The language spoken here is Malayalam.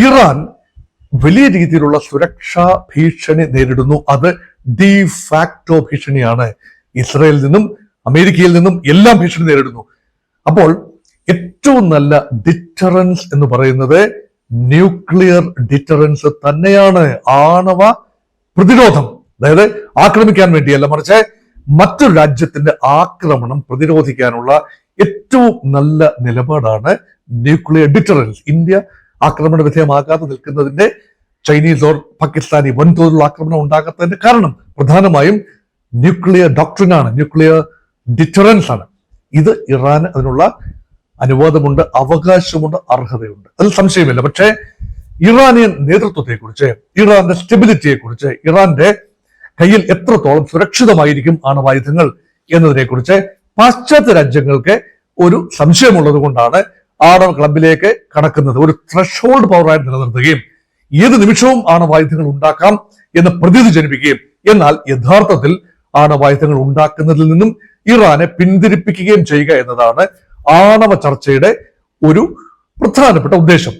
ഇറാൻ വലിയ രീതിയിലുള്ള സുരക്ഷാ ഭീഷണി നേരിടുന്നു. അത് ഡിഫാക്ടോ ഭീഷണിയാണ്. ഇസ്രായേലിൽ നിന്നും അമേരിക്കയിൽ നിന്നും എല്ലാം ഭീഷണി നേരിടുന്നു. അപ്പോൾ ഏറ്റവും നല്ല ഡിറ്ററൻസ് എന്ന് പറയുന്നത് ന്യൂക്ലിയർ ഡിറ്ററൻസ് തന്നെയാണ്. ആണവ പ്രതിരോധം, അതായത് ആക്രമിക്കാൻ വേണ്ടിയല്ല, മറിച്ച് മറ്റൊരു രാജ്യത്തിന്റെ ആക്രമണം പ്രതിരോധിക്കാനുള്ള ഏറ്റവും നല്ല നിലപാടാണ് ന്യൂക്ലിയർ ഡിറ്ററൻസ്. ഇന്ത്യ ആക്രമണ വിധേയമാകാതെ നിൽക്കുന്നതിന്റെ, ചൈനീസ് ഓർ പാകിസ്ഥാനി വൻതോതിലുള്ള ആക്രമണം ഉണ്ടാകാത്തതിന്റെ കാരണം പ്രധാനമായും ന്യൂക്ലിയർ ഡോക്ട്രിനാണ്, ന്യൂക്ലിയർ ഡിറ്ററൻസ് ആണ്. ഇത് ഇറാന് അതിനുള്ള അനുവാദമുണ്ട്, അവകാശമുണ്ട്, അർഹതയുണ്ട്, അതിൽ സംശയമില്ല. പക്ഷേ ഇറാനിയൻ നേതൃത്വത്തെക്കുറിച്ച്, ഇറാന്റെ സ്റ്റെബിലിറ്റിയെ കുറിച്ച്, ഇറാന്റെ കയ്യിൽ എത്രത്തോളം സുരക്ഷിതമായിരിക്കും ആണവായുധങ്ങൾ എന്നതിനെ കുറിച്ച് പാശ്ചാത്യ രാജ്യങ്ങൾക്ക് ഒരു സംശയമുള്ളത് കൊണ്ടാണ് ആണവ ക്ലബിലേക്ക് കടക്കുന്നത്. ഒരു ത്രെഷോൾഡ് പവറായി നിലനിർത്തുകയും ഏത് നിമിഷവും ആണവായുധങ്ങൾ ഉണ്ടാക്കാം എന്ന് പ്രതീതി ജനിപ്പിക്കുകയും എന്നാൽ യഥാർത്ഥത്തിൽ ആണവായുധങ്ങൾ ഉണ്ടാക്കുന്നതിൽ നിന്നും ഇറാനെ പിന്തിരിപ്പിക്കുകയും ചെയ്യുക എന്നതാണ് ആണവ ചർച്ചയുടെ ഒരു പ്രധാനപ്പെട്ട ഉദ്ദേശം.